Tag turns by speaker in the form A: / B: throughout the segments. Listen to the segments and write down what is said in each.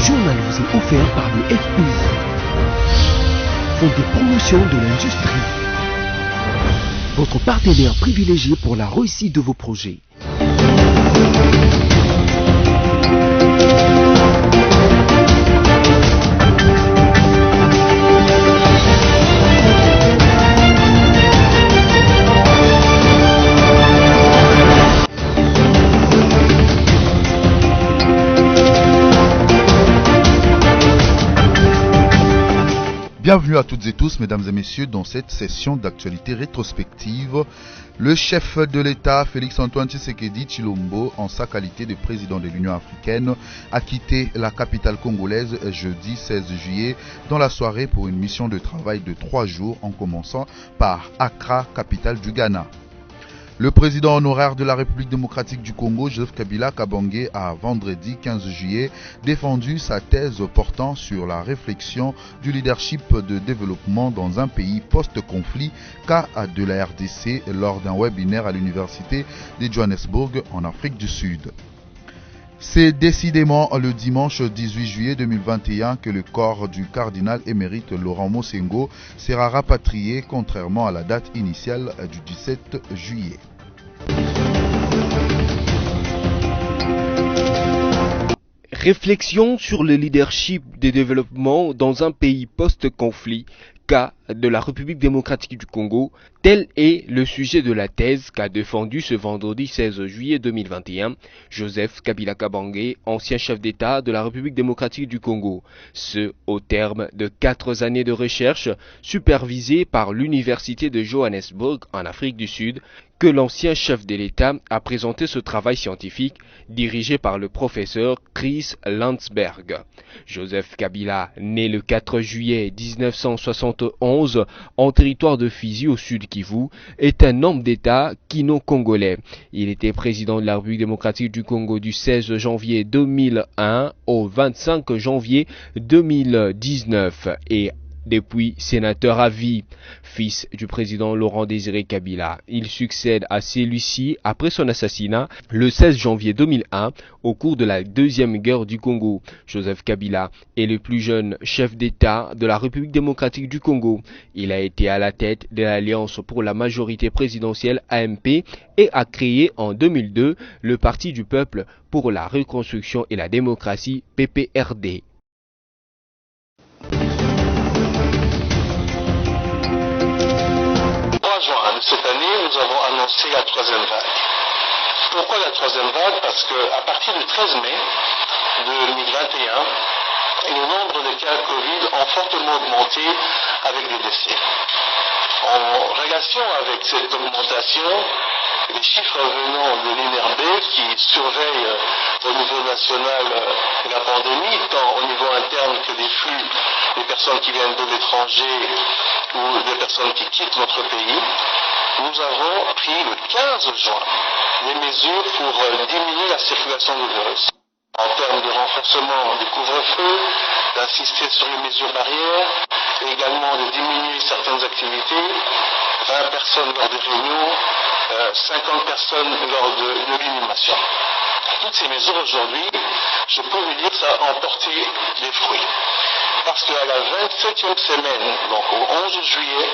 A: journal vous est offert par le FPI, Fonds de promotion de l'industrie, votre partenaire privilégié pour la réussite de vos projets.
B: Bienvenue à toutes et tous, mesdames et messieurs, dans cette session d'actualité rétrospective. Le chef de l'État, Félix-Antoine Tshisekedi Tshilombo, en sa qualité de président de l'Union africaine, a quitté la capitale congolaise jeudi 16 juillet dans la soirée pour une mission de travail de 3 jours, en commençant par Accra, capitale du Ghana. Le président honoraire de la République démocratique du Congo, Joseph Kabila Kabange, a vendredi 15 juillet défendu sa thèse portant sur la réflexion du leadership de développement dans un pays post-conflit cas de la RDC lors d'un webinaire à l'université de Johannesburg en Afrique du Sud. C'est décidément le dimanche 18 juillet 2021 que le corps du cardinal émérite Laurent Mosengo sera rapatrié, contrairement à la date initiale du 17 juillet.
C: Réflexion sur le leadership des développements dans un pays post-conflit, cas de la République démocratique du Congo, tel est le sujet de la thèse qu'a défendu ce vendredi 16 juillet 2021 Joseph Kabila Kabange, ancien chef d'État de la République démocratique du Congo. Ce, au terme de 4 années de recherche supervisées par l'Université de Johannesburg en Afrique du Sud, que l'ancien chef de l'État a présenté ce travail scientifique dirigé par le professeur Chris Landsberg. Joseph Kabila, né le 4 juillet 1971 en territoire de Fizi au sud Kivu, est un homme d'État kino-congolais. Il était président de la République démocratique du Congo du 16 janvier 2001 au 25 janvier 2019 et depuis sénateur à vie, fils du président Laurent Désiré Kabila. Il succède à celui-ci après son assassinat le 16 janvier 2001 au cours de la deuxième guerre du Congo. Joseph Kabila est le plus jeune chef d'État de la République démocratique du Congo. Il a été à la tête de l'Alliance pour la majorité présidentielle AMP et a créé en 2002 le Parti du peuple pour la reconstruction et la démocratie PPRD.
D: Juin de cette année, nous avons annoncé la troisième vague. Pourquoi la troisième vague? Parce qu'à partir du 13 mai 2021, le nombre de cas Covid ont fortement augmenté avec des décès. En relation avec cette augmentation, les chiffres venant de l'INRB qui surveille au niveau national la pandémie, tant au niveau interne que des flux des personnes qui viennent de l'étranger ou des personnes qui quittent notre pays, nous avons pris le 15 juin des mesures pour diminuer la circulation du virus. En termes de renforcement du couvre-feu, d'insister sur les mesures barrières, et également de diminuer certaines activités, 20 personnes lors des réunions, 50 personnes lors de l'inhumation. Toutes ces mesures aujourd'hui, je peux vous dire, ça a emporté des fruits. Parce qu'à la 27e semaine, donc au 11 juillet,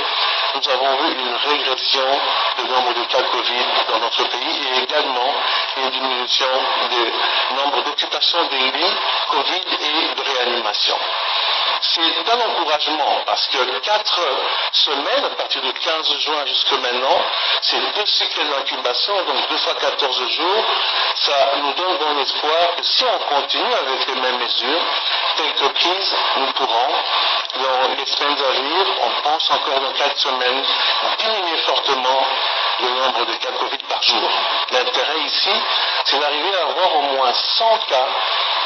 D: nous avons vu une régression du nombre de cas Covid dans notre pays et également une diminution du nombre d'occupations des lits Covid et de réanimation. C'est un encouragement parce que 4 semaines, à partir du 15 juin jusqu'à maintenant, c'est 2 cycles d'incubation, donc 2 fois 14 jours. Ça nous donne bon espoir que si on continue avec les mêmes mesures, telles que prises, nous pourrons, dans les semaines à venir, on pense encore dans 4 semaines, diminuer fortement le nombre de cas Covid par jour. L'intérêt ici, c'est d'arriver à avoir au moins 100 cas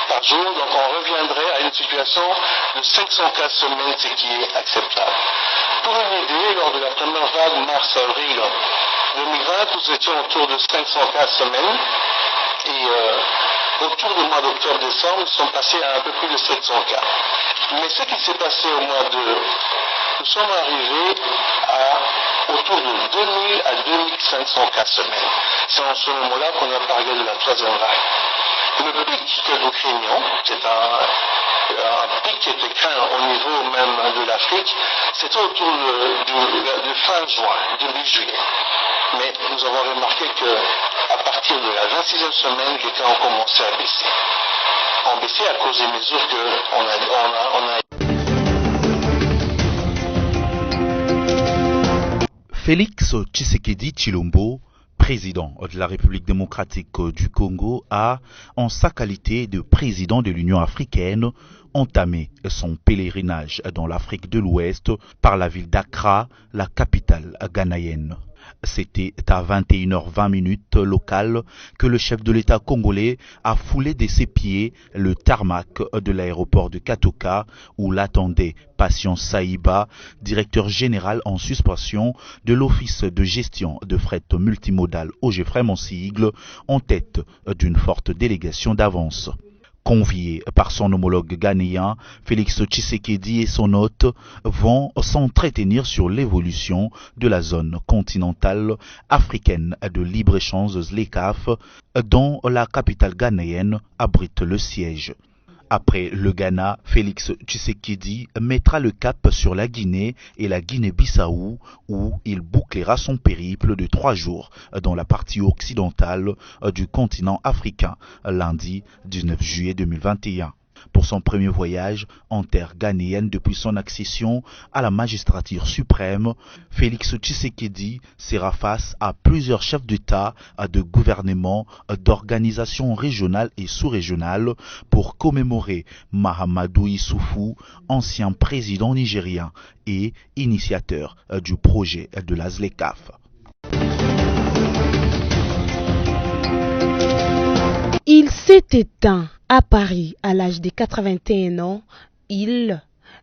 D: par jour, donc on reviendrait à une situation de 500 cas semaine, ce qui est acceptable. Pour une idée, lors de la première vague mars-avril 2020, nous étions autour de 500 cas semaine, et autour du mois d'octobre-décembre, nous sommes passés à un peu plus de 700 cas. Mais ce qui s'est passé au mois de... Nous sommes arrivés à autour de 2000 à 2500 cas semaine. C'est en ce moment-là qu'on a parlé de la troisième vague. Le pic que nous craignons, c'est un pic qui était craint au niveau même de l'Afrique, c'était autour de fin juin, début juillet. Mais nous avons remarqué qu'à partir de la 26e semaine, les cas ont commencé à baisser. Ont baissé à cause des mesures qu'on a.
B: Félix Tshisekedi Tshilombo, président de la République démocratique du Congo, a, en sa qualité de président de l'Union africaine, entamé son pèlerinage dans l'Afrique de l'Ouest par la ville d'Accra, la capitale ghanéenne. C'était à 21h20 locales que le chef de l'État congolais a foulé de ses pieds le tarmac de l'aéroport de Katoka où l'attendait Patience Saïba, directeur général en suspension de l'Office de gestion de fret multimodal OGFREM en sigle, en tête d'une forte délégation d'avance. Conviés par son homologue ghanéen, Félix Tshisekedi et son hôte vont s'entretenir sur l'évolution de la zone continentale africaine de libre-échange ZLECAf, dont la capitale ghanéenne abrite le siège. Après le Ghana, Félix Tshisekedi mettra le cap sur la Guinée et la Guinée-Bissau où il bouclera son périple de 3 jours dans la partie occidentale du continent africain lundi 19 juillet 2021. Pour son premier voyage en terre ghanéenne depuis son accession à la magistrature suprême, Félix Tshisekedi sera face à plusieurs chefs d'État, de gouvernement, d'organisations régionales et sous-régionales pour commémorer Mahamadou Issoufou, ancien président nigérien et initiateur du projet de la ZLECAf.
E: Il s'est éteint à Paris à l'âge de 81 ans.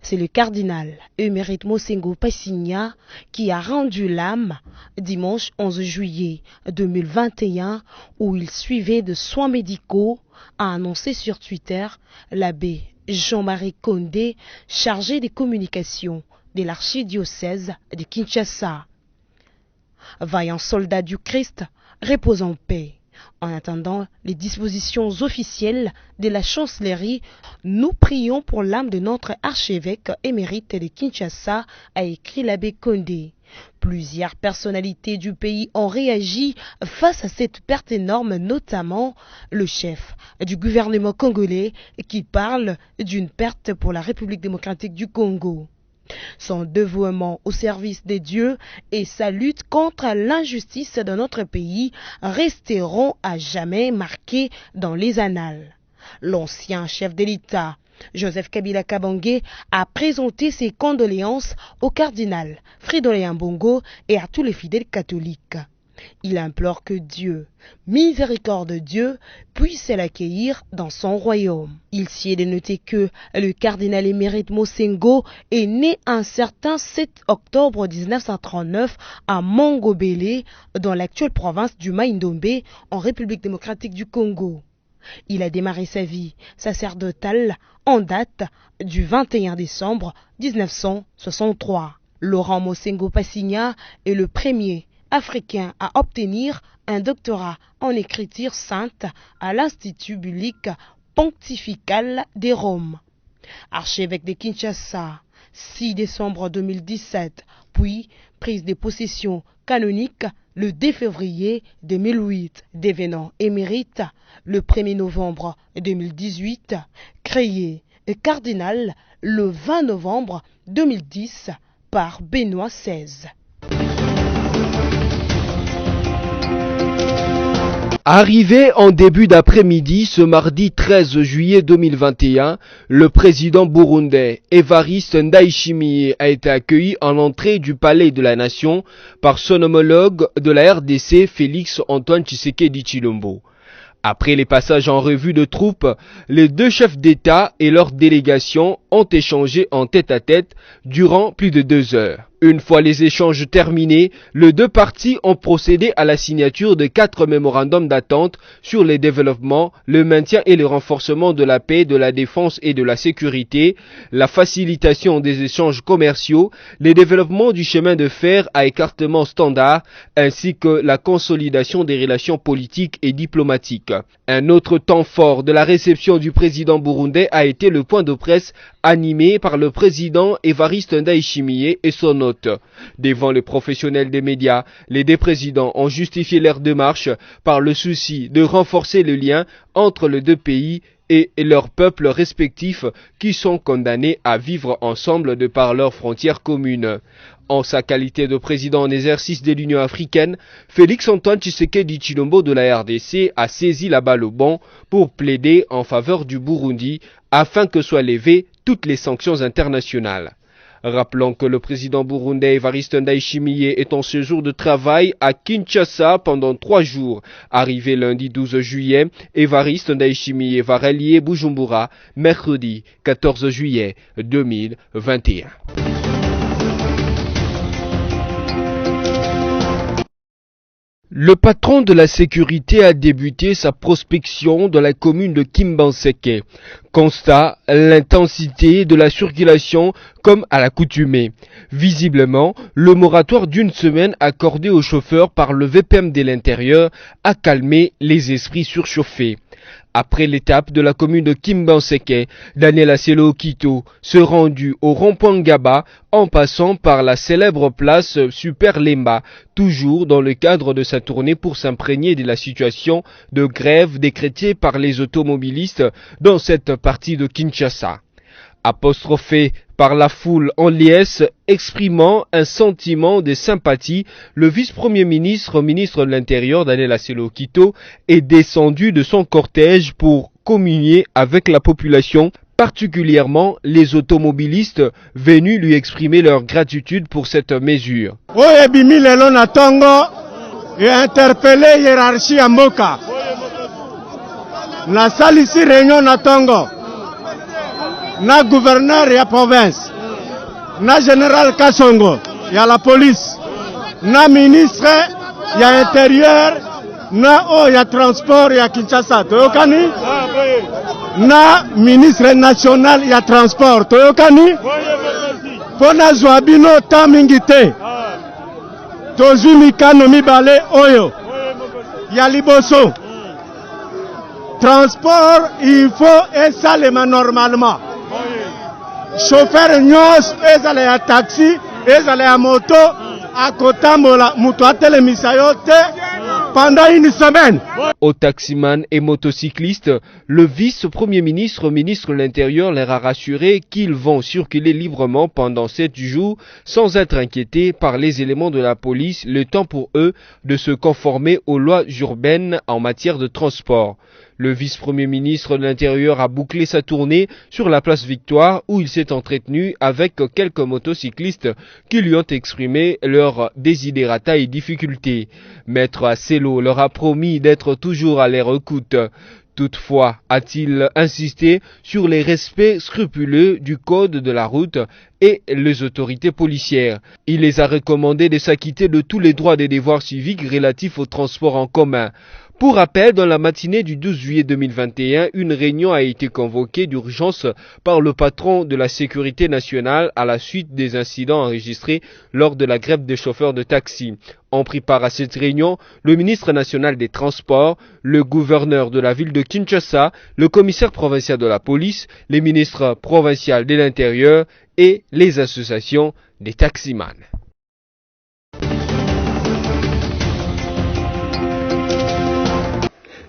E: C'est le cardinal émérite Mosengo Passigna qui a rendu l'âme dimanche 11 juillet 2021 où il suivait de soins médicaux, a annoncé sur Twitter l'abbé Jean-Marie Condé, chargé des communications de l'archidiocèse de Kinshasa. Vaillant soldat du Christ, repose en paix. En attendant les dispositions officielles de la chancellerie, nous prions pour l'âme de notre archevêque émérite de Kinshasa, a écrit l'abbé Condé. Plusieurs personnalités du pays ont réagi face à cette perte énorme, notamment le chef du gouvernement congolais qui parle d'une perte pour la République démocratique du Congo. Son dévouement au service des dieux et sa lutte contre l'injustice de notre pays resteront à jamais marqués dans les annales. L'ancien chef de l'État, Joseph Kabila Kabange, a présenté ses condoléances au cardinal Fridolin Ambongo et à tous les fidèles catholiques. Il implore que Dieu, miséricorde de Dieu, puisse l'accueillir dans son royaume. Il s'y est de noter que le cardinal émérite Mosengo est né un certain 7 octobre 1939 à Mongobélé, dans l'actuelle province du Maïndombe, en République démocratique du Congo. Il a démarré sa vie sacerdotale en date du 21 décembre 1963. Laurent Mosengo Passigna est le premier africain à obtenir un doctorat en écriture sainte à l'Institut biblique pontifical de Rome. Archevêque de Kinshasa, 6 décembre 2017, puis prise de possession canonique le 2 février 2008, devenant émérite le 1er novembre 2018, créé cardinal le 20 novembre 2010 par Benoît XVI.
C: Arrivé en début d'après-midi ce mardi 13 juillet 2021, le président burundais Evariste Ndayishimiye a été accueilli en entrée du palais de la Nation par son homologue de la RDC Félix Antoine Tshisekedi Tshilombo. Après les passages en revue de troupes, les deux chefs d'État et leurs délégations ont échangé en tête-à-tête durant plus de 2 heures. Une fois les échanges terminés, les deux parties ont procédé à la signature de 4 mémorandums d'entente sur les développements, le maintien et le renforcement de la paix, de la défense et de la sécurité, la facilitation des échanges commerciaux, les développements du chemin de fer à écartement standard, ainsi que la consolidation des relations politiques et diplomatiques. Un autre temps fort de la réception du président burundais a été le point de presse animé par le président Évariste Ndayishimiye et son hôte. Devant les professionnels des médias, les deux présidents ont justifié leur démarche par le souci de renforcer le lien entre les deux pays et leurs peuples respectifs qui sont condamnés à vivre ensemble de par leurs frontières communes. En sa qualité de président en exercice de l'Union africaine, Félix-Antoine Tshisekedi Tshilombo de la RDC a saisi la balle au bon pour plaider en faveur du Burundi afin que soient levées toutes les sanctions internationales. Rappelons que le président burundais Évariste Ndayishimiye est en séjour de travail à Kinshasa pendant 3 jours. Arrivé lundi 12 juillet, Évariste Ndayishimiye va rallier Bujumbura mercredi 14 juillet 2021. Le patron de la sécurité a débuté sa prospection dans la commune de Kimbanseke. Constat, l'intensité de la circulation comme à l'accoutumée. Visiblement, le moratoire d'une semaine accordé aux chauffeurs par le VPM de l'intérieur a calmé les esprits surchauffés. Après l'étape de la commune de Kimbanseke, Daniel Aselo Okito se rendu au rond-point Gaba en passant par la célèbre place Super Lemba, toujours dans le cadre de sa tournée pour s'imprégner de la situation de grève décrétée par les automobilistes dans cette partie de Kinshasa. Apostrophé par la foule en liesse, exprimant un sentiment de sympathie, le vice-premier ministre, ministre de l'Intérieur, Daniel Aselo Okito, est descendu de son cortège pour communier avec la population, particulièrement les automobilistes venus lui exprimer leur gratitude pour cette mesure.
F: Oyebimi lelo na tongo et interpellé hiérarchie à Moka. Na salisi réunion na tongo. Na gouverneur ya province, na général Kasongo, ya la police, na ministre ya intérieur, na ya transport ya Kinshasa, toyokani, na ministre national ya transport, toyokani, pona zwabino tamingite, tozwi mikano mibale oyo, ya liboso, transport il faut esalema normalement. Chauffeur nyos ezale ya taxi, ezale ya moto, akotambola mutu atelemisa yo te pendant une semaine.
C: Aux taximans et motocyclistes, le vice-premier ministre, ministre de l'Intérieur, leur a rassuré qu'ils vont circuler librement pendant 7 jours sans être inquiétés par les éléments de la police, le temps pour eux de se conformer aux lois urbaines en matière de transport. Le vice-premier ministre de l'Intérieur a bouclé sa tournée sur la place Victoire où il s'est entretenu avec quelques motocyclistes qui lui ont exprimé leurs desiderata et difficultés. Maître Aselo leur a promis d'être toujours à leur écoute. Toutefois, a-t-il insisté sur les respects scrupuleux du code de la route et les autorités policières. Il les a recommandés de s'acquitter de tous les droits et devoirs civiques relatifs au transport en commun. Pour rappel, dans la matinée du 12 juillet 2021, une réunion a été convoquée d'urgence par le patron de la sécurité nationale à la suite des incidents enregistrés lors de la grève des chauffeurs de taxi. Ont pris part à cette réunion le ministre national des Transports, le gouverneur de la ville de Kinshasa, le commissaire provincial de la police, les ministres provinciaux de l'Intérieur et les associations des taximans.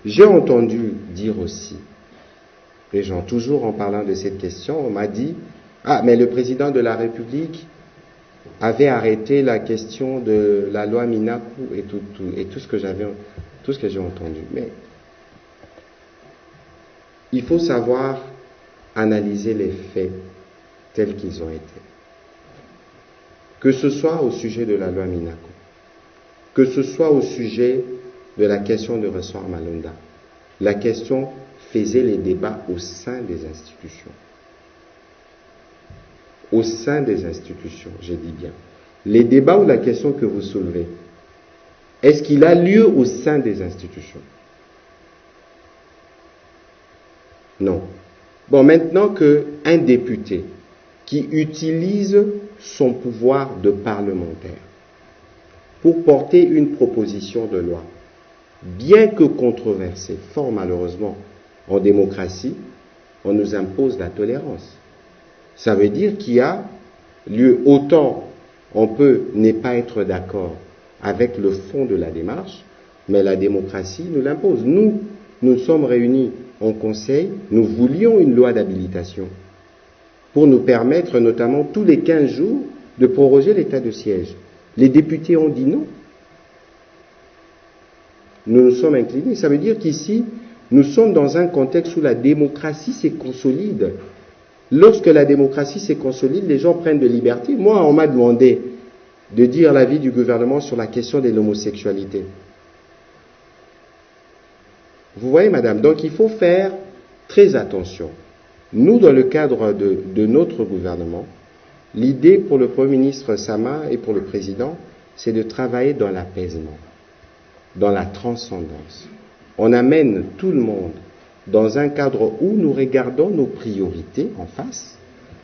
G: J'ai entendu dire aussi, les gens toujours en parlant de cette question, on m'a dit « Ah, mais le président de la République avait arrêté la question de la loi Minaku et tout ce que j'ai entendu. » Mais il faut savoir analyser les faits tels qu'ils ont été. Que ce soit au sujet de la loi Minaku, que ce soit au sujet de la question de Ressort Malonda. La question faisait les débats au sein des institutions. Au sein des institutions, je dis bien. les débats ou la question que vous soulevez, est-ce qu'il a lieu au sein des institutions? Non. Bon, maintenant qu'un député qui utilise son pouvoir de parlementaire pour porter une proposition de loi, bien que controversée, fort malheureusement, en démocratie, on nous impose la tolérance. Ça veut dire qu'il y a lieu, autant on peut ne pas être d'accord avec le fond de la démarche, mais la démocratie nous l'impose. Nous sommes réunis en conseil, nous voulions une loi d'habilitation pour nous permettre, notamment tous les 15 jours, de proroger l'état de siège. Les députés ont dit non. Nous nous sommes inclinés. Ça veut dire qu'ici, nous sommes dans un contexte où la démocratie se consolide. Lorsque la démocratie se consolide, les gens prennent de liberté. Moi, on m'a demandé de dire l'avis du gouvernement sur la question de l'homosexualité. Vous voyez, madame, donc il faut faire très attention. Nous, dans le cadre de notre gouvernement, l'idée pour le Premier ministre Sama et pour le Président, c'est de travailler dans l'apaisement, dans la transcendance. On amène tout le monde dans un cadre où nous regardons nos priorités en face,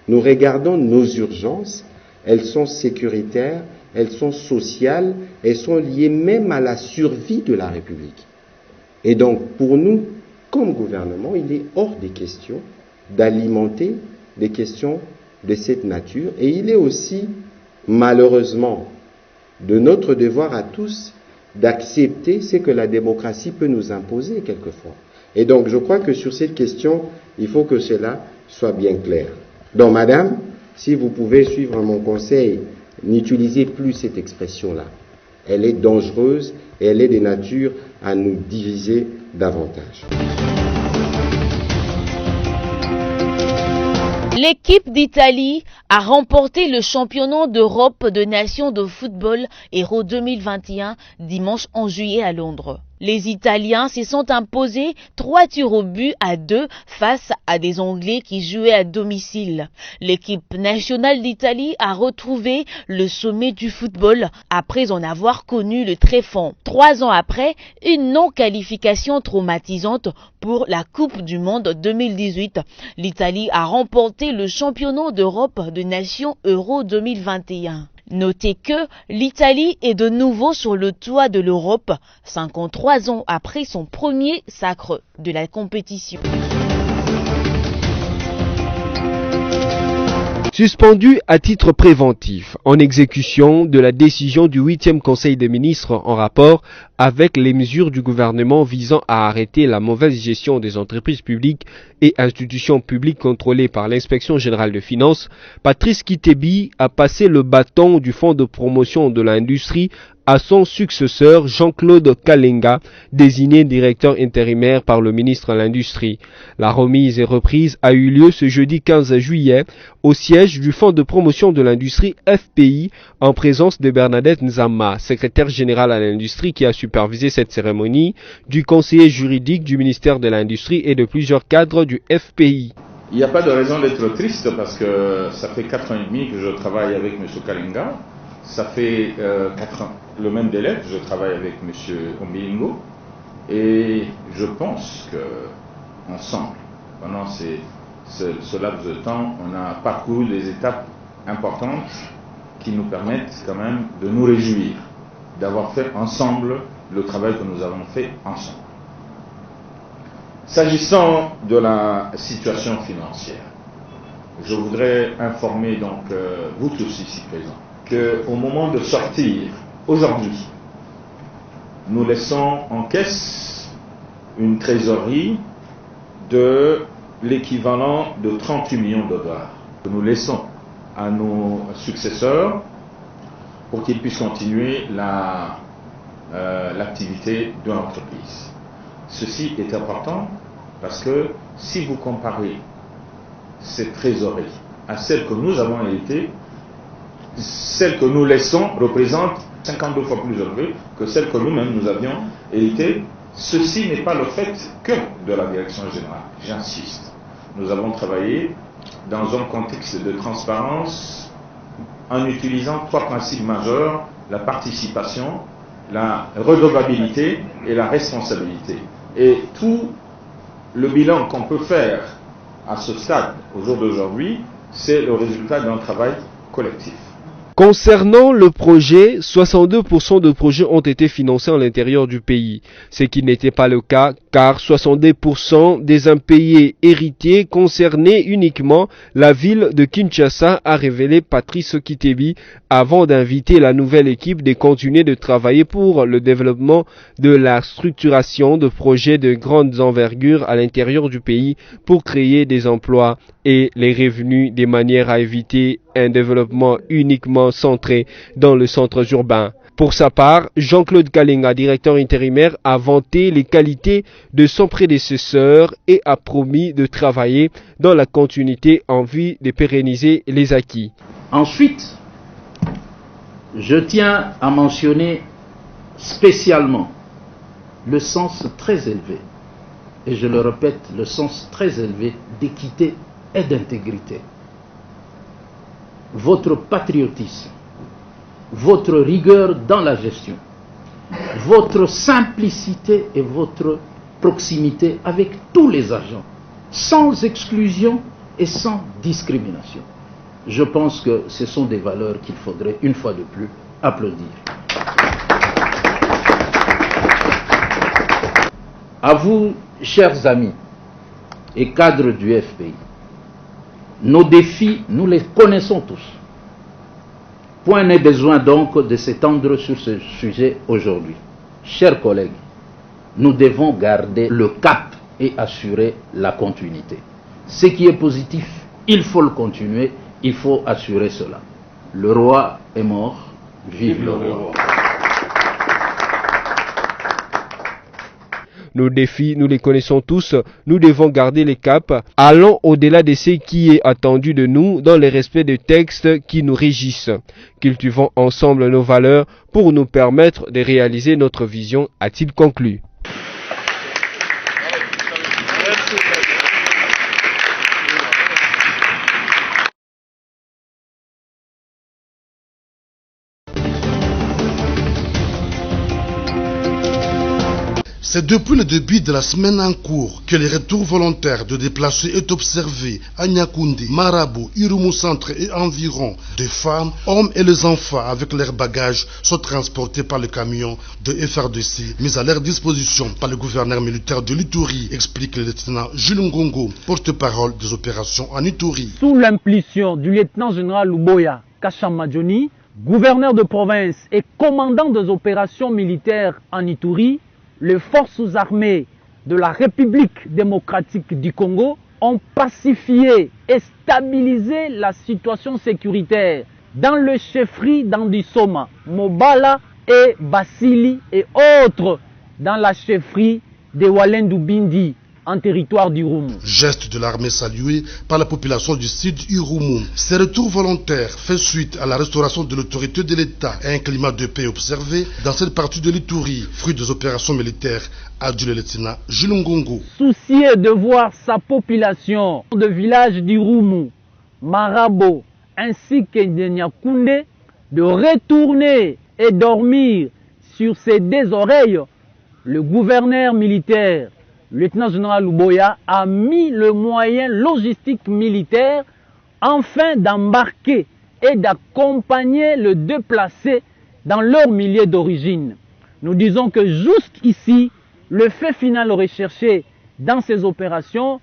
G: nous regardons nos urgences, elles sont sécuritaires, elles sont sociales, elles sont liées même à la survie de la République. Et donc, pour nous, comme gouvernement, il est hors des questions d'alimenter des questions de cette nature. Et il est aussi, malheureusement, de notre devoir à tous d'accepter ce que la démocratie peut nous imposer quelquefois. Et donc, je crois que sur cette question, il faut que cela soit bien clair. Donc, madame, si vous pouvez suivre mon conseil, n'utilisez plus cette expression-là. Elle est dangereuse et elle est de nature à nous diviser davantage.
H: L'équipe d'Italie a remporté le championnat d'Europe de nations de football Euro 2021 dimanche 11 juillet à Londres. Les Italiens se sont imposés 3-2 face à des Anglais qui jouaient à domicile. L'équipe nationale d'Italie a retrouvé le sommet du football après en avoir connu le tréfonds. 3 ans après, une non-qualification traumatisante pour la Coupe du Monde 2018. L'Italie a remporté le championnat d'Europe de nations Euro 2021. Notez que l'Italie est de nouveau sur le toit de l'Europe, 53 ans après son premier sacre de la compétition.
C: Suspendu à titre préventif, en exécution de la décision du 8e Conseil des ministres en rapport avec les mesures du gouvernement visant à arrêter la mauvaise gestion des entreprises publiques et institutions publiques contrôlées par l'Inspection générale de finances, Patrice Kitebi a passé le bâton du Fonds de promotion de l'industrie à son successeur Jean-Claude Kalenga, désigné directeur intérimaire par le ministre de l'Industrie. La remise et reprise a eu lieu ce jeudi 15 juillet au siège du Fonds de promotion de l'industrie FPI en présence de Bernadette Nzama, secrétaire générale à l'industrie qui a supervisé cette cérémonie, du conseiller juridique du ministère de l'Industrie et de plusieurs cadres du FPI.
I: Il n'y a pas de raison d'être triste parce que ça fait 4 ans et demi que je travaille avec M. Kalenga. Ça fait 4 ans, le même délai que je travaille avec M. Ombilingo. Et je pense qu'ensemble, pendant ce laps de temps, on a parcouru des étapes importantes qui nous permettent quand même de nous réjouir d'avoir fait ensemble le travail que nous avons fait ensemble. S'agissant de la situation financière, je voudrais informer donc vous tous ici présents qu'au moment de sortir, aujourd'hui, nous laissons en caisse une trésorerie de l'équivalent de 38 millions de dollars que nous laissons à nos successeurs pour qu'ils puissent continuer l'activité de l'entreprise. Ceci est important parce que si vous comparez cette trésorerie à celle que nous avons héritée, celle que nous laissons représente 52 fois plus élevée que celle que nous-mêmes nous avions héritée. Ceci n'est pas le fait que de la direction générale, j'insiste. Nous avons travaillé dans un contexte de transparence en utilisant 3 principes majeurs, la participation, la redevabilité et la responsabilité. Et tout le bilan qu'on peut faire à ce stade, au jour d'aujourd'hui, c'est le résultat d'un travail collectif.
C: Concernant le projet, 62% de projets ont été financés à l'intérieur du pays, ce qui n'était pas le cas car 62% des impayés héritiers concernaient uniquement la ville de Kinshasa, a révélé Patrice Kitebi avant d'inviter la nouvelle équipe de continuer de travailler pour le développement de la structuration de projets de grandes envergures à l'intérieur du pays pour créer des emplois et les revenus de manière à éviter un développement uniquement centré dans le centre urbain. Pour sa part, Jean-Claude Kalenga, directeur intérimaire, a vanté les qualités de son prédécesseur et a promis de travailler dans la continuité en vue de pérenniser les acquis.
J: Ensuite, je tiens à mentionner spécialement le sens très élevé, et je le répète, le sens très élevé d'équité et d'intégrité. Votre patriotisme, votre rigueur dans la gestion, votre simplicité et votre proximité avec tous les agents, sans exclusion et sans discrimination. Je pense que ce sont des valeurs qu'il faudrait une fois de plus applaudir. À vous, chers amis et cadres du FPI, nos défis, nous les connaissons tous. Point n'est besoin donc de s'étendre sur ce sujet aujourd'hui. Chers collègues, nous devons garder le cap et assurer la continuité. Ce qui est positif, il faut le continuer, il faut assurer cela. Le roi est mort, vive le roi.
C: Nos défis, nous les connaissons tous, nous devons garder les caps, allons au-delà de ce qui est attendu de nous dans le respect des textes qui nous régissent. Cultivons ensemble nos valeurs pour nous permettre de réaliser notre vision, a-t-il conclu.
K: C'est depuis le début de la semaine en cours que les retours volontaires de déplacés est observé à Niakoundé, Marabou, Irumu Centre et environ. Des femmes, hommes et les enfants avec leurs bagages sont transportés par le camion de FRDC mis à leur disposition par le gouverneur militaire de l'Ituri, explique le lieutenant Jules Ngongo, porte-parole des opérations en Ituri.
L: Sous l'impulsion du lieutenant général Luboya Kashamadjoni, gouverneur de province et commandant des opérations militaires en Ituri, les forces armées de la République démocratique du Congo ont pacifié et stabilisé la situation sécuritaire dans le chefferie d'Andissoma, Mobala et Basili et autres dans la chefferie de Walendu Bindi en territoire d'Irumu.
K: Geste de l'armée salué par la population du sud Irumu. Ces retours volontaires fait suite à la restauration de l'autorité de l'État et un climat de paix observé dans cette partie de l'Ituri, fruit des opérations militaires, a dit le lieutenant Jules Ngongo.
L: Soucieux de voir sa population de village d'Irumu, Marabo ainsi que de Niakoundé de retourner et dormir sur ses deux oreilles, le gouverneur militaire le lieutenant général Luboya a mis le moyen logistique militaire afin d'embarquer et d'accompagner le déplacé dans leur milieu d'origine. Nous disons que jusqu'ici, le fait final recherché dans ces opérations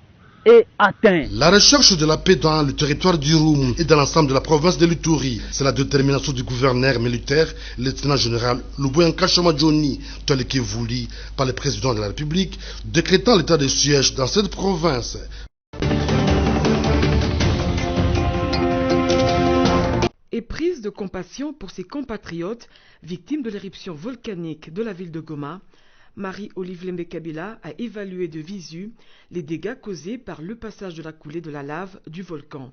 L: est atteint.
K: La recherche de la paix dans le territoire d'Irumu et dans l'ensemble de la province de l'Ituri, c'est la détermination du gouverneur militaire, le lieutenant général Luboya Kashamadjoni, tel que voulu par le président de la République, décrétant l'état de siège dans cette province.
M: Et prise de compassion pour ses compatriotes victimes de l'éruption volcanique de la ville de Goma, Marie-Olive Lembe Kabila a évalué de visu les dégâts causés par le passage de la coulée de la lave du volcan.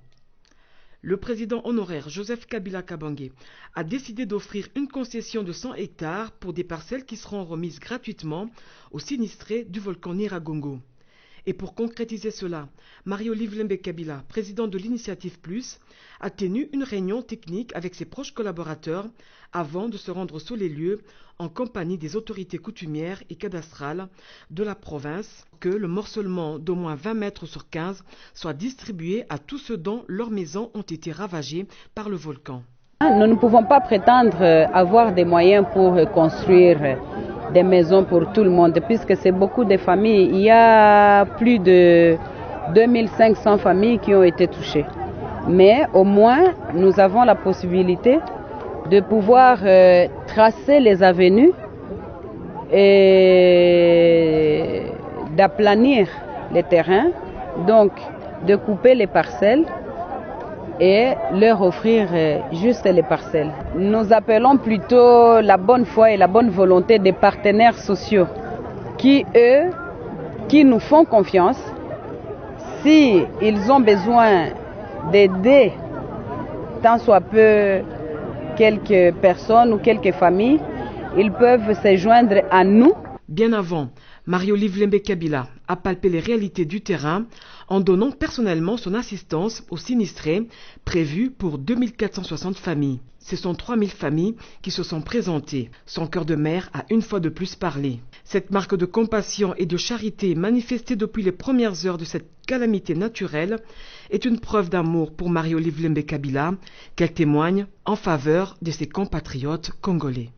M: Le président honoraire Joseph Kabila Kabange a décidé d'offrir une concession de 100 hectares pour des parcelles qui seront remises gratuitement aux sinistrés du volcan Nyiragongo. Et pour concrétiser cela, Marie-Olive Lembe Kabila, président de l'Initiative Plus, a tenu une réunion technique avec ses proches collaborateurs avant de se rendre sur les lieux en compagnie des autorités coutumières et cadastrales de la province, que le morcellement d'au moins 20 mètres sur 15 soit distribué à tous ceux dont leurs maisons ont été ravagées par le volcan.
N: Nous ne pouvons pas prétendre avoir des moyens pour construire des maisons pour tout le monde, puisque c'est beaucoup de familles. Il y a plus de 2500 familles qui ont été touchées. Mais au moins, nous avons la possibilité de pouvoir tracer les avenues et d'aplanir les terrains, donc de couper les parcelles et leur offrir juste les parcelles. Nous appelons plutôt la bonne foi et la bonne volonté des partenaires sociaux qui, eux, qui nous font confiance. Si ils ont besoin d'aider tant soit peu quelques personnes ou quelques familles, ils peuvent se joindre à nous.
M: Bien avant, Marie-Olive Lembe Kabila a palpé les réalités du terrain en donnant personnellement son assistance aux sinistrés prévus pour 2460 familles. Ce sont 3000 familles qui se sont présentées. Son cœur de mère a une fois de plus parlé. Cette marque de compassion et de charité manifestée depuis les premières heures de cette calamité naturelle est une preuve d'amour pour Marie-Olive Lembe Kabila qu'elle témoigne en faveur de ses compatriotes congolais.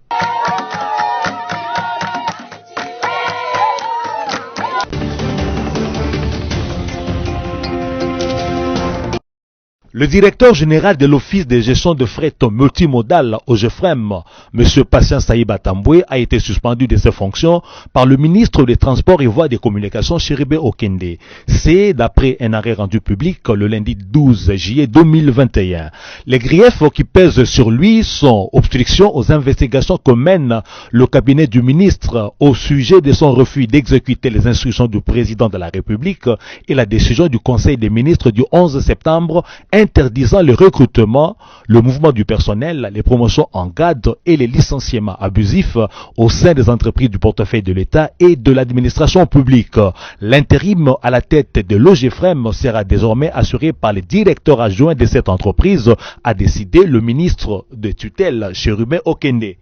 O: Le directeur général de l'Office de gestion de fret multimodal au GEFREM, M. Patient Saïba Tamboué, a été suspendu de ses fonctions par le ministre des Transports et Voies des Communications, Chéribé Okende. C'est d'après un arrêt rendu public le lundi 12 juillet 2021. Les griefs qui pèsent sur lui sont obstruction aux investigations que mène le cabinet du ministre au sujet de son refus d'exécuter les instructions du président de la République et la décision du Conseil des ministres du 11 septembre interdisant le recrutement, le mouvement du personnel, les promotions en grade et les licenciements abusifs au sein des entreprises du portefeuille de l'État et de l'administration publique. L'intérim à la tête de l'OGFREM sera désormais assuré par les directeurs adjoints de cette entreprise, a décidé le ministre de tutelle Chérubin Okende.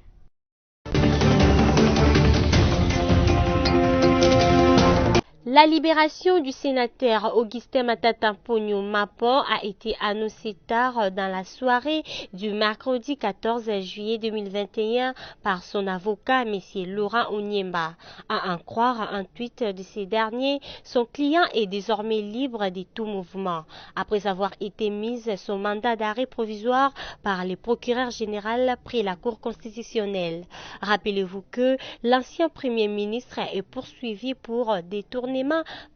P: La libération du sénateur Augustin Matata Pogno Mapon a été annoncée tard dans la soirée du mercredi 14 juillet 2021 par son avocat, M. Laurent Onyemba. À en croire un tweet de ces derniers, son client est désormais libre de tout mouvement, après avoir été mis son mandat d'arrêt provisoire par le procureur général près la Cour constitutionnelle. Rappelez-vous que l'ancien Premier ministre est poursuivi pour détournement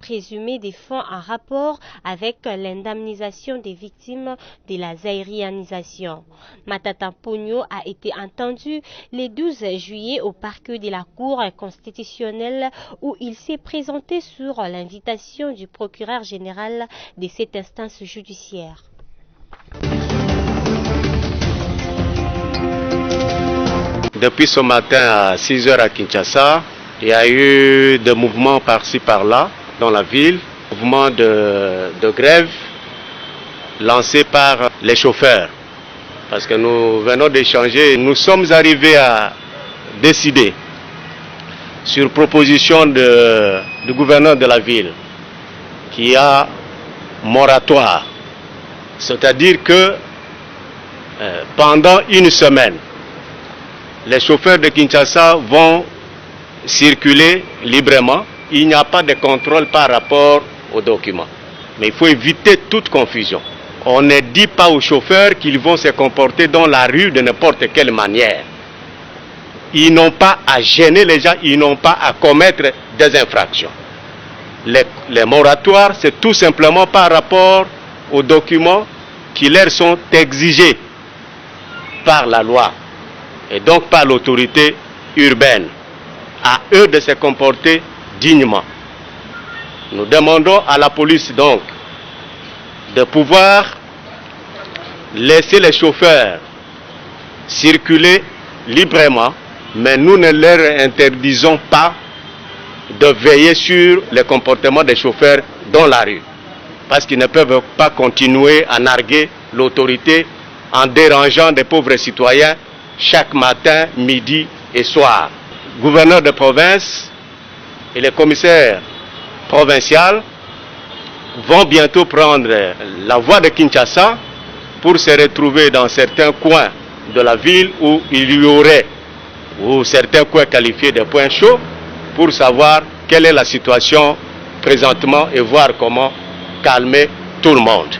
P: présumé des fonds en rapport avec l'indemnisation des victimes de la zaïrianisation. Matata Pogno a été entendu le 12 juillet au parquet de la Cour constitutionnelle où il s'est présenté sur l'invitation du procureur général de cette instance judiciaire.
Q: Depuis ce matin à 6 h à Kinshasa, il y a eu des mouvements par-ci par-là dans la ville, mouvements de grève lancés par les chauffeurs. Parce que nous venons d'échanger, nous sommes arrivés à décider, sur proposition du gouverneur de la ville, qu'il y a moratoire. C'est-à-dire que pendant une semaine, les chauffeurs de Kinshasa vont circuler librement. Il n'y a pas de contrôle par rapport aux documents. Mais il faut éviter toute confusion. On ne dit pas aux chauffeurs qu'ils vont se comporter dans la rue de n'importe quelle manière. Ils n'ont pas à gêner les gens, ils n'ont pas à commettre des infractions. Les moratoires, c'est tout simplement par rapport aux documents qui leur sont exigés par la loi et donc par l'autorité urbaine. À eux de se comporter dignement. Nous demandons à la police donc de pouvoir laisser les chauffeurs circuler librement, mais nous ne leur interdisons pas de veiller sur les comportements des chauffeurs dans la rue. Parce qu'ils ne peuvent pas continuer à narguer l'autorité en dérangeant des pauvres citoyens chaque matin, midi et soir. Gouverneur de province et les commissaires provinciaux vont bientôt prendre la voie de Kinshasa pour se retrouver dans certains coins de la ville où il y aurait, ou certains coins qualifiés de points chauds, pour savoir quelle est la situation présentement et voir comment calmer tout le monde.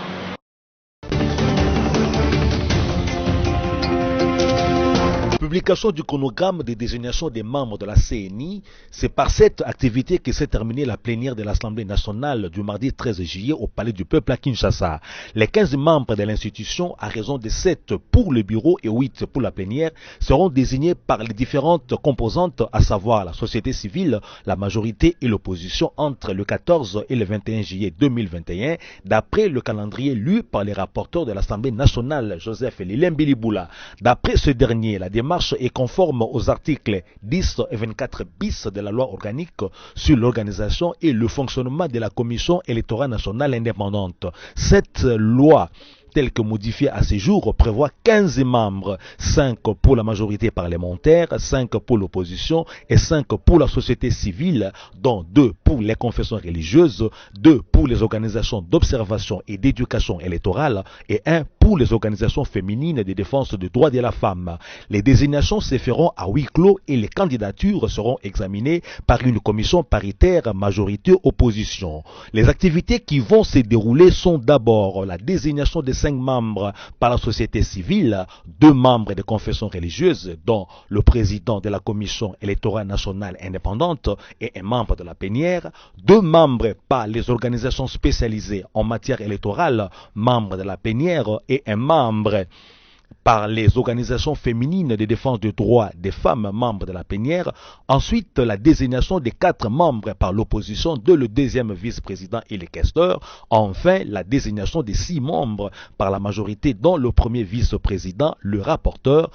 O: Publication du chronogramme de désignation des membres de la CENI, c'est par cette activité que s'est terminée la plénière de l'Assemblée nationale du mardi 13 juillet au Palais du Peuple à Kinshasa. Les 15 membres de l'institution, à raison de 7 pour le bureau et 8 pour la plénière, seront désignés par les différentes composantes, à savoir la société civile, la majorité et l'opposition entre le 14 et le 21 juillet 2021, d'après le calendrier lu par les rapporteurs de l'Assemblée nationale, Joseph Lilembiliboula. D'après ce dernier, la démarche est conforme aux articles 10 et 24 bis de la loi organique sur l'organisation et le fonctionnement de la Commission électorale nationale indépendante. Cette loi, telle que modifiée à ce jour, prévoit 15 membres, 5 pour la majorité parlementaire, 5 pour l'opposition et 5 pour la société civile, dont 2 pour les confessions religieuses, 2 pour les organisations d'observation et d'éducation électorale et 1 pour les organisations féminines de défense des droits de la femme. Les désignations se feront à huis clos et les candidatures seront examinées par une commission paritaire majorité-opposition. Les activités qui vont se dérouler sont d'abord la désignation des 5 membres par la société civile, 2 membres de confessions religieuses, dont le président de la Commission électorale nationale indépendante et un membre de la plénière, 2 membres par les organisations spécialisées en matière électorale, membres de la plénière, et un membre par les organisations féminines de défense des droits des femmes, membres de la plénière. Ensuite, la désignation des 4 membres par l'opposition de le deuxième vice-président et les questeurs. Enfin, la désignation des 6 membres par la majorité, dont le premier vice-président, le rapporteur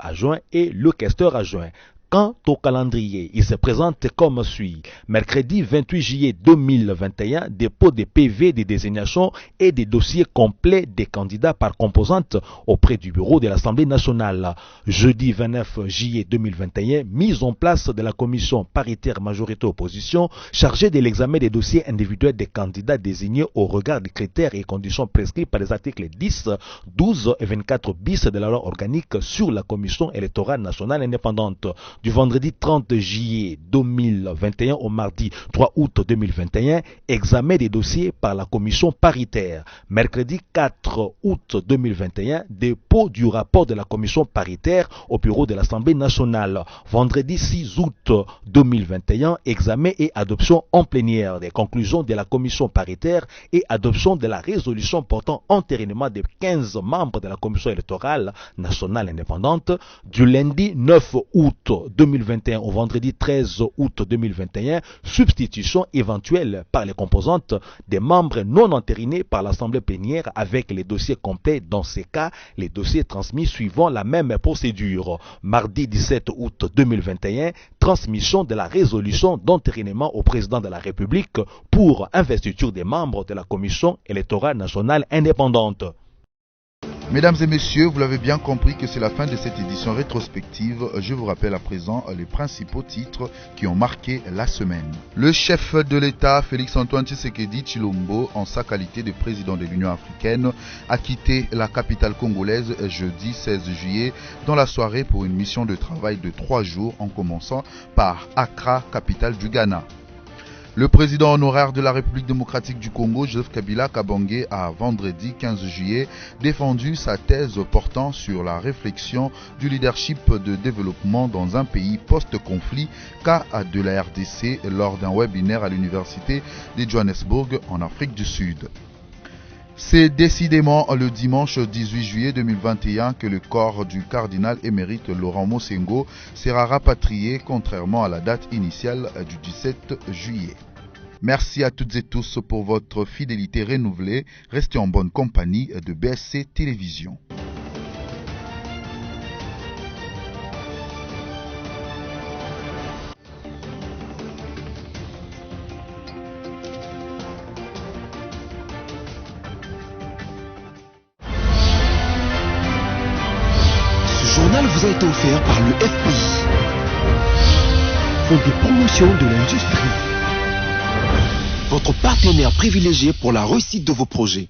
O: adjoint et le questeur adjoint. Quant au calendrier, il se présente comme suit. Mercredi 28 juillet 2021, dépôt des PV de désignation et des dossiers complets des candidats par composante auprès du bureau de l'Assemblée nationale. Jeudi 29 juillet 2021, mise en place de la commission paritaire majorité-opposition chargée de l'examen des dossiers individuels des candidats désignés au regard des critères et conditions prescrits par les articles 10, 12 et 24 bis de la loi organique sur la commission électorale nationale indépendante. Du vendredi 30 juillet 2021 au mardi 3 août 2021, examen des dossiers par la commission paritaire. Mercredi 4 août 2021, dépôt du rapport de la commission paritaire au bureau de l'Assemblée nationale. Vendredi 6 août 2021, examen et adoption en plénière des conclusions de la commission paritaire et adoption de la résolution portant entérinement des 15 membres de la commission électorale nationale indépendante. Du lundi 9 août 2021 au vendredi 13 août 2021, substitution éventuelle par les composantes des membres non entérinés par l'Assemblée plénière avec les dossiers complets, dans ces cas, les dossiers transmis suivant la même procédure. Mardi 17 août 2021, transmission de la résolution d'entérinement au président de la République pour investiture des membres de la Commission électorale nationale indépendante.
B: Mesdames et messieurs, vous l'avez bien compris que c'est la fin de cette édition rétrospective. Je vous rappelle à présent les principaux titres qui ont marqué la semaine. Le chef de l'État, Félix-Antoine Tshisekedi Tshilombo, en sa qualité de président de l'Union africaine, a quitté la capitale congolaise jeudi 16 juillet dans la soirée pour une mission de travail de 3 jours en commençant par Accra, capitale du Ghana. Le président honoraire de la République démocratique du Congo, Joseph Kabila Kabange, a vendredi 15 juillet défendu sa thèse portant sur la réflexion du leadership de développement dans un pays post-conflit cas de la RDC lors d'un webinaire à l'université de Johannesburg en Afrique du Sud. C'est décidément le dimanche 18 juillet 2021 que le corps du cardinal émérite Laurent Mosengo sera rapatrié contrairement à la date initiale du 17 juillet. Merci à toutes et tous pour votre fidélité renouvelée. Restez en bonne compagnie de BSC Télévision.
A: journal vous a été offert par le FPI, Fonds de promotion de l'industrie, votre partenaire privilégié pour la réussite de vos projets.